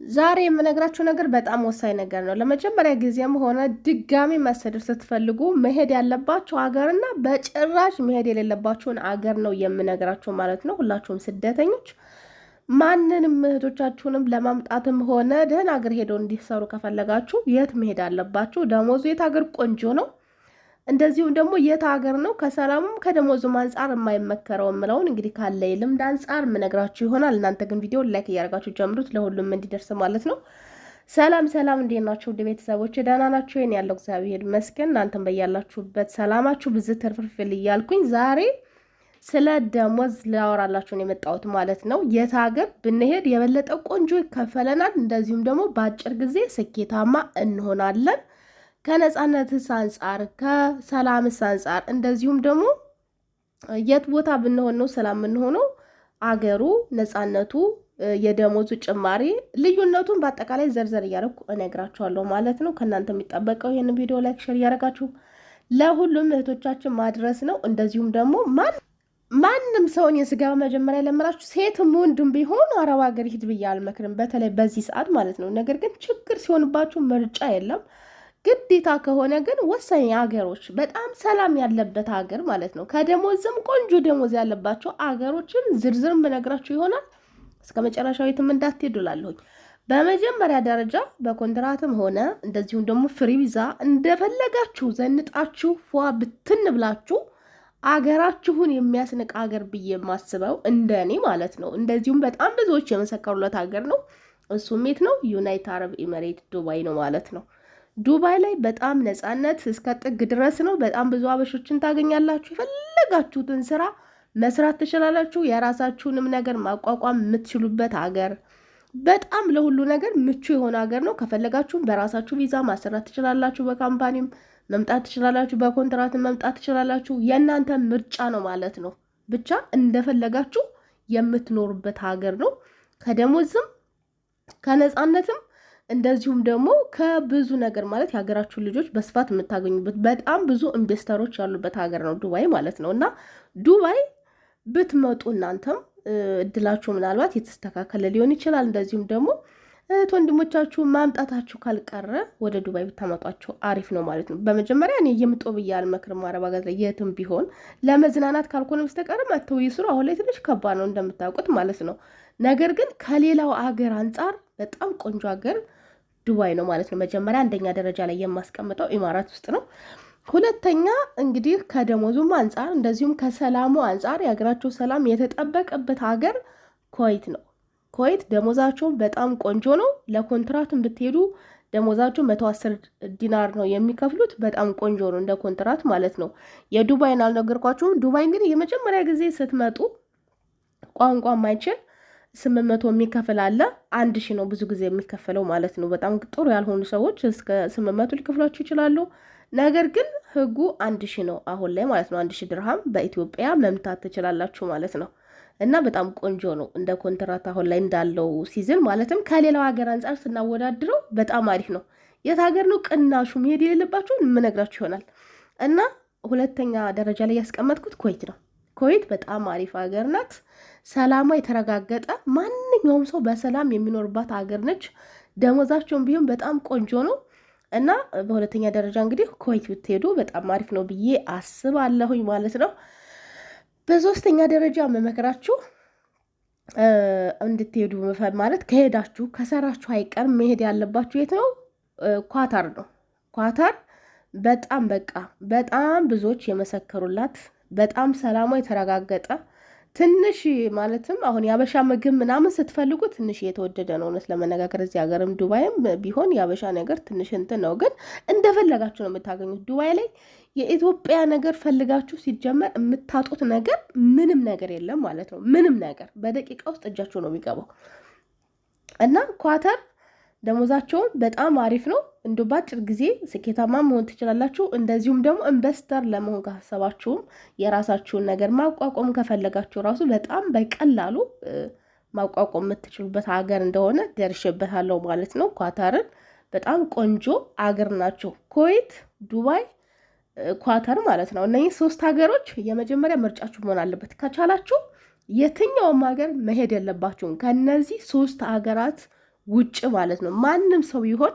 ዛሬ የምነግራችሁ ነገር በጣም ወሳኝ ነገር ነው። ለመጀመሪያ ጊዜም ሆነ ድጋሚ መሰደድ ስትፈልጉ መሄድ ያለባችሁ አገርና በጭራሽ መሄድ የሌለባችሁን አገር ነው የምነግራችሁ ማለት ነው። ሁላችሁም ስደተኞች ማንንም እህቶቻችሁንም ለማምጣትም ሆነ ደህና አገር ሄደው እንዲሰሩ ከፈለጋችሁ የት መሄድ አለባችሁ? ደሞዙ የት አገር ቆንጆ ነው? እንደዚሁም ደግሞ የት ሀገር ነው ከሰላሙም ከደሞዙም አንጻር የማይመከረው የምለውን እንግዲህ ካለ ልምድ አንጻር የምነግራችሁ ይሆናል። እናንተ ግን ቪዲዮ ላይክ እያደረጋችሁ ጀምሩት ለሁሉም እንዲደርስ ማለት ነው። ሰላም ሰላም፣ እንዴት ናችሁ ውድ ቤተሰቦች? ደህና ናችሁ? የኔ ያለው እግዚአብሔር ይመስገን። እናንተም በያላችሁበት ሰላማችሁ ብዙ ትርፍርፍል እያልኩኝ ዛሬ ስለ ደሞዝ ላወራላችሁ ነው የመጣሁት ማለት ነው። የት ሀገር ብንሄድ የበለጠ ቆንጆ ይከፈለናል፣ እንደዚሁም ደግሞ በአጭር ጊዜ ስኬታማ እንሆናለን ከነጻነትስ አንጻር ከሰላምስ አንጻር እንደዚሁም ደግሞ የት ቦታ ብንሆን ነው ሰላም የምንሆነው? አገሩ፣ ነጻነቱ፣ የደሞዙ ጭማሪ ልዩነቱን በአጠቃላይ ዘርዘር እያደረኩ እነግራችኋለሁ ማለት ነው። ከእናንተ የሚጠበቀው ይህን ቪዲዮ ላይክ፣ ሼር እያደረጋችሁ ለሁሉም እህቶቻችን ማድረስ ነው። እንደዚሁም ደግሞ ማንም ሰውን የስጋ መጀመሪያ ለምራችሁ ሴትም ወንድም ቢሆን አረብ ሀገር ሂድ ብዬ አልመክርም፣ በተለይ በዚህ ሰዓት ማለት ነው። ነገር ግን ችግር ሲሆንባችሁ ምርጫ የለም። ግዴታ ከሆነ ግን ወሳኝ ሀገሮች በጣም ሰላም ያለበት ሀገር ማለት ነው። ከደሞዝም ቆንጆ ደሞዝ ያለባቸው አገሮችን ዝርዝር ብነግራችሁ ይሆናል። እስከ መጨረሻው የትም እንዳትሄዱ እላለሁኝ። በመጀመሪያ ደረጃ በኮንትራትም ሆነ እንደዚሁም ደግሞ ፍሪ ቪዛ እንደፈለጋችሁ ዘንጣችሁ ፏ ብትን ብላችሁ አገራችሁን የሚያስንቅ ሀገር ብዬ የማስበው እንደኔ ማለት ነው። እንደዚሁም በጣም ብዙዎች የመሰከሩለት ሀገር ነው። እሱም የት ነው? ዩናይትድ አረብ ኤሚሬት ዱባይ ነው ማለት ነው። ዱባይ ላይ በጣም ነጻነት እስከ ጥግ ድረስ ነው። በጣም ብዙ አበሾችን ታገኛላችሁ። የፈለጋችሁትን ስራ መስራት ትችላላችሁ። የራሳችሁንም ነገር ማቋቋም የምትችሉበት ሀገር፣ በጣም ለሁሉ ነገር ምቹ የሆነ ሀገር ነው። ከፈለጋችሁም በራሳችሁ ቪዛ ማሰራት ትችላላችሁ። በካምፓኒም መምጣት ትችላላችሁ። በኮንትራትም መምጣት ትችላላችሁ። የእናንተ ምርጫ ነው ማለት ነው። ብቻ እንደፈለጋችሁ የምትኖሩበት ሀገር ነው። ከደሞዝም ከነጻነትም እንደዚሁም ደግሞ ከብዙ ነገር ማለት የሀገራችሁን ልጆች በስፋት የምታገኙበት በጣም ብዙ ኢንቨስተሮች ያሉበት ሀገር ነው ዱባይ ማለት ነው። እና ዱባይ ብትመጡ እናንተም እድላችሁ ምናልባት የተስተካከለ ሊሆን ይችላል። እንደዚሁም ደግሞ ወንድሞቻችሁ ማምጣታችሁ ካልቀረ ወደ ዱባይ ብታመጧቸው አሪፍ ነው ማለት ነው። በመጀመሪያ እኔ የምጦ ብዬ አልመክርም። አረብ ሀገር ላይ የትም ቢሆን ለመዝናናት ካልሆነ በስተቀር መተው ይስሩ። አሁን ላይ ትንሽ ከባድ ነው እንደምታውቁት ማለት ነው። ነገር ግን ከሌላው ሀገር አንጻር በጣም ቆንጆ ሀገር ዱባይ ነው ማለት ነው። መጀመሪያ አንደኛ ደረጃ ላይ የማስቀምጠው ኢማራት ውስጥ ነው። ሁለተኛ እንግዲህ ከደሞዙም አንጻር እንደዚሁም ከሰላሙ አንጻር የሀገራቸው ሰላም የተጠበቀበት ሀገር ኩዌት ነው። ኩዌት ደሞዛቸው በጣም ቆንጆ ነው። ለኮንትራትም ብትሄዱ ደሞዛቸው 110 ዲናር ነው የሚከፍሉት። በጣም ቆንጆ ነው እንደ ኮንትራት ማለት ነው። የዱባይን አልነገርኳችሁም። ዱባይ እንግዲህ የመጀመሪያ ጊዜ ስትመጡ ቋንቋ ማይችል 800 የሚከፍል አለ። 1000 ነው ብዙ ጊዜ የሚከፈለው ማለት ነው። በጣም ጥሩ ያልሆኑ ሰዎች እስከ 800 ሊከፍሏችሁ ይችላሉ። ነገር ግን ህጉ 1000 ነው አሁን ላይ ማለት ነው። 1000 ድርሃም በኢትዮጵያ መምታት ትችላላችሁ ማለት ነው። እና በጣም ቆንጆ ነው እንደ ኮንትራት አሁን ላይ እንዳለው ሲዝን ማለትም ከሌላው ሀገር አንጻር ስናወዳድረው በጣም አሪፍ ነው። የት ሀገር ነው ቅናሹ መሄድ የሌለባችሁ የምነግራችሁ ይሆናል። እና ሁለተኛ ደረጃ ላይ ያስቀመጥኩት ኩዌት ነው። ኩዌት በጣም አሪፍ ሀገር ናት። ሰላሟ የተረጋገጠ ማንኛውም ሰው በሰላም የሚኖርባት ሀገር ነች። ደሞዛቸውን ቢሆን በጣም ቆንጆ ነው። እና በሁለተኛ ደረጃ እንግዲህ ኩዌት ብትሄዱ በጣም አሪፍ ነው ብዬ አስባለሁኝ ማለት ነው። በሶስተኛ ደረጃ መመክራችሁ እንድትሄዱ ማለት ከሄዳችሁ ከሰራችሁ አይቀር መሄድ ያለባችሁ የት ነው? ኳታር ነው። ኳታር በጣም በጣም ብዙዎች የመሰከሩላት በጣም ሰላሟ የተረጋገጠ ትንሽ ማለትም አሁን ያበሻ ምግብ ምናምን ስትፈልጉ ትንሽ የተወደደ ነው እውነት ለመነጋገር። እዚህ ሀገርም ዱባይም ቢሆን ያበሻ ነገር ትንሽ እንትን ነው፣ ግን እንደፈለጋችሁ ነው የምታገኙት። ዱባይ ላይ የኢትዮጵያ ነገር ፈልጋችሁ ሲጀመር የምታጡት ነገር ምንም ነገር የለም ማለት ነው። ምንም ነገር በደቂቃ ውስጥ እጃችሁ ነው የሚገባው። እና ኳታር ደሞዛቸውን በጣም አሪፍ ነው። እንደ ባጭር ጊዜ ስኬታማ መሆን ትችላላችሁ። እንደዚሁም ደግሞ ኢንቨስተር ለመሆን ካሰባችሁም የራሳችሁን ነገር ማቋቋም ከፈለጋችሁ ራሱ በጣም በቀላሉ ማቋቋም የምትችሉበት ሀገር እንደሆነ ደርሼበታለሁ ማለት ነው። ኳታርን በጣም ቆንጆ አገር ናቸው። ኩዌት፣ ዱባይ፣ ኳታር ማለት ነው። እነዚህ ሶስት ሀገሮች የመጀመሪያ ምርጫችሁ መሆን አለበት። ከቻላችሁ የትኛውም ሀገር መሄድ የለባችሁም ከነዚህ ሶስት ሀገራት ውጭ ማለት ነው። ማንም ሰው ይሆን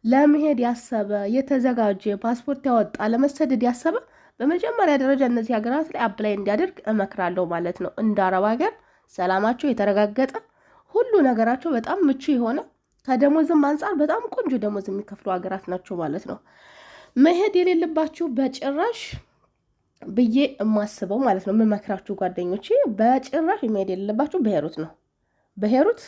ለመሄድ ያሰበ የተዘጋጀ ፓስፖርት ያወጣ ለመሰደድ ያሰበ በመጀመሪያ ደረጃ እነዚህ ሀገራት ላይ አፕላይ እንዲያደርግ እመክራለሁ ማለት ነው። እንደ አረብ ሀገር ሰላማቸው የተረጋገጠ ሁሉ ነገራቸው በጣም ምቹ የሆነ ከደሞዝም አንጻር በጣም ቆንጆ ደሞዝ የሚከፍሉ ሀገራት ናቸው ማለት ነው። መሄድ የሌለባችሁ በጭራሽ ብዬ የማስበው ማለት ነው የምመክራችሁ ጓደኞቼ፣ በጭራሽ መሄድ የሌለባችሁ ቤይሩት ነው። ቤይሩት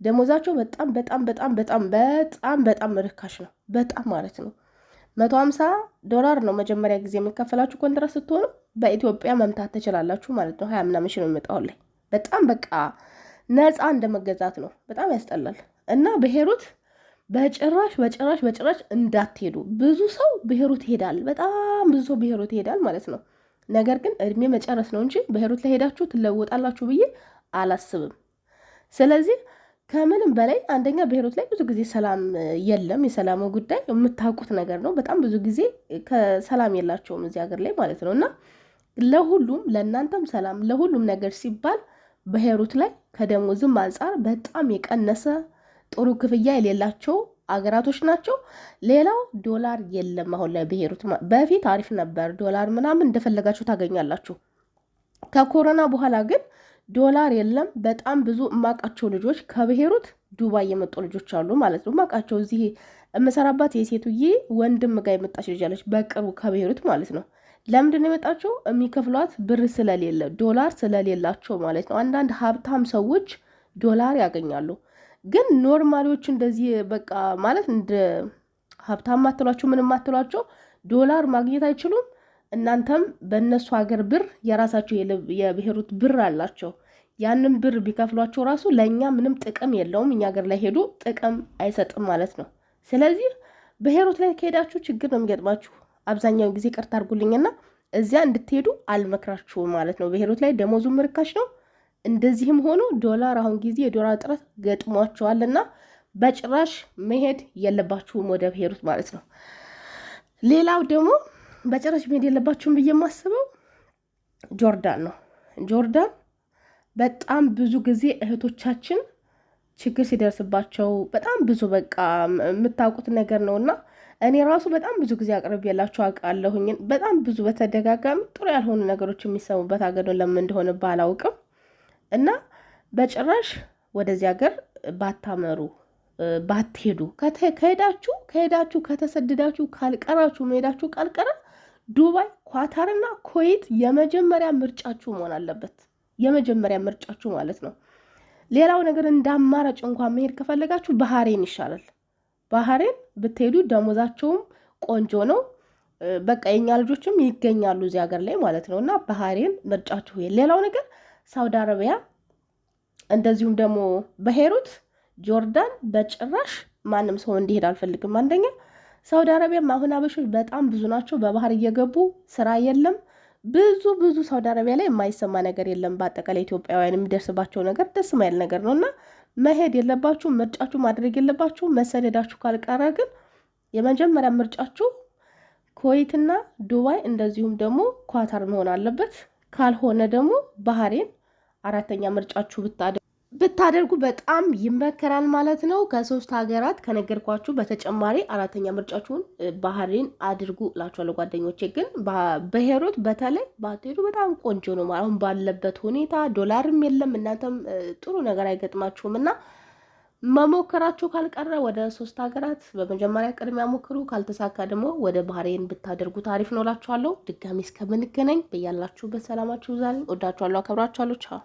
ደሞዛቸው በጣም በጣም በጣም በጣም በጣም በጣም ርካሽ ነው። በጣም ማለት ነው $150 ነው መጀመሪያ ጊዜ የሚከፈላችሁ ኮንትራት ስትሆኑ። በኢትዮጵያ መምታት ትችላላችሁ ማለት ነው። 20 ምናምን ሺህ ነው የሚመጣው ላይ በጣም በቃ ነፃ እንደመገዛት ነው። በጣም ያስጠላል። እና ቤይሩት በጭራሽ በጭራሽ በጭራሽ እንዳትሄዱ። ብዙ ሰው ቤይሩት ይሄዳል፣ በጣም ብዙ ሰው ቤይሩት ይሄዳል ማለት ነው። ነገር ግን እድሜ መጨረስ ነው እንጂ ቤይሩት ላይ ሄዳችሁ ትለወጣላችሁ ብዬ አላስብም። ስለዚህ ከምንም በላይ አንደኛ ቤይሩት ላይ ብዙ ጊዜ ሰላም የለም። የሰላሙ ጉዳይ የምታውቁት ነገር ነው። በጣም ብዙ ጊዜ ከሰላም የላቸውም እዚህ ሀገር ላይ ማለት ነው። እና ለሁሉም ለእናንተም ሰላም ለሁሉም ነገር ሲባል ቤይሩት ላይ ከደሞዝም አንጻር በጣም የቀነሰ ጥሩ ክፍያ የሌላቸው አገራቶች ናቸው። ሌላው ዶላር የለም አሁን ላይ ቤይሩት። በፊት አሪፍ ነበር ዶላር ምናምን እንደፈለጋችሁ ታገኛላችሁ። ከኮሮና በኋላ ግን ዶላር የለም። በጣም ብዙ እማቃቸው ልጆች ከቤይሩት ዱባይ የመጡ ልጆች አሉ ማለት ነው። እማቃቸው እዚህ የምሰራባት የሴቱዬ ወንድም ጋር የመጣች ልጅ አለች በቅርቡ ከቤይሩት ማለት ነው። ለምንድን ነው የመጣቸው? የሚከፍሏት ብር ስለሌለ ዶላር ስለሌላቸው ማለት ነው። አንዳንድ ሀብታም ሰዎች ዶላር ያገኛሉ። ግን ኖርማሊዎች እንደዚህ በቃ ማለት እንደ ሀብታም ማትሏቸው ምንም ማትሏቸው ዶላር ማግኘት አይችሉም። እናንተም በእነሱ ሀገር ብር የራሳቸው የቤይሩት ብር አላቸው። ያንን ብር ቢከፍሏቸው ራሱ ለእኛ ምንም ጥቅም የለውም። እኛ ሀገር ላይ ሄዱ ጥቅም አይሰጥም ማለት ነው። ስለዚህ ቤይሩት ላይ ከሄዳችሁ ችግር ነው የሚገጥማችሁ። አብዛኛውን ጊዜ ቅርታ አድርጉልኝና እዚያ እንድትሄዱ አልመክራችሁም ማለት ነው። ቤይሩት ላይ ደሞዙም ርካሽ ነው። እንደዚህም ሆኖ ዶላር አሁን ጊዜ የዶላር እጥረት ገጥሟቸዋልና በጭራሽ መሄድ የለባችሁም ወደ ቤይሩት ማለት ነው። ሌላው ደግሞ በጭራሽ መሄድ የለባችሁም ብዬ የማስበው ጆርዳን ነው። ጆርዳን በጣም ብዙ ጊዜ እህቶቻችን ችግር ሲደርስባቸው በጣም ብዙ በቃ የምታውቁት ነገር ነውና እኔ ራሱ በጣም ብዙ ጊዜ አቅርቤላችሁ አውቃለሁኝ። በጣም ብዙ በተደጋጋሚ ጥሩ ያልሆኑ ነገሮች የሚሰሙበት ሀገር ነው። ለምን እንደሆነ ባላውቅም እና በጭራሽ ወደዚህ ሀገር ባታመሩ ባትሄዱ። ከሄዳችሁ ከተሰደዳችሁ ካልቀራችሁ መሄዳችሁ ካልቀረ ዱባይ፣ ኳታርና ኩዌት የመጀመሪያ ምርጫችሁ መሆን አለበት። የመጀመሪያ ምርጫችሁ ማለት ነው። ሌላው ነገር እንደ አማራጭ እንኳን መሄድ ከፈለጋችሁ ባህሬን ይሻላል። ባህሬን ብትሄዱ ደሞዛቸውም ቆንጆ ነው። በቃ የኛ ልጆችም ይገኛሉ እዚህ ሀገር ላይ ማለት ነው። እና ባህሬን ምርጫችሁ። ሌላው ነገር ሳውዲ አረቢያ፣ እንደዚሁም ደግሞ ቤይሩት፣ ጆርዳን በጭራሽ ማንም ሰው እንዲሄድ አልፈልግም። አንደኛ ሳውዲ አረቢያም አሁን አበሾች በጣም ብዙ ናቸው። በባህር እየገቡ ስራ የለም። ብዙ ሳውዲ አረቢያ ላይ የማይሰማ ነገር የለም። በአጠቃላይ ኢትዮጵያውያን የሚደርስባቸው ነገር ደስ ማይል ነገር ነው እና መሄድ የለባችሁ። ምርጫችሁ ማድረግ የለባችሁ። መሰደዳችሁ ካልቀረ ግን የመጀመሪያ ምርጫችሁ ኩዌትና ዱባይ እንደዚሁም ደግሞ ኳታር መሆን አለበት። ካልሆነ ደግሞ ባህሬን አራተኛ ምርጫችሁ ብታደርጉ በጣም ይመከራል ማለት ነው። ከ3 ሀገራት ከነገርኳችሁ በተጨማሪ አራተኛ ምርጫችሁን ባህሬን አድርጉ እላችኋለሁ ጓደኞቼ። ግን ቤይሩት በተለይ ባትሄዱ በጣም ቆንጆ ነው። አሁን ባለበት ሁኔታ ዶላርም የለም። እናንተም ጥሩ ነገር አይገጥማችሁም እና መሞከራችሁ ካልቀረ ወደ 3 ሀገራት በመጀመሪያ ቅድሚያ ሞክሩ። ካልተሳካ ደግሞ ወደ ባህሬን ብታደርጉ ታሪፍ ነው እላችኋለሁ። ድጋሚ እስከምንገናኝ በያላችሁበት ሰላማችሁ ዛሬ ወዳችኋለሁ፣ አከብራችኋለሁ። ቻው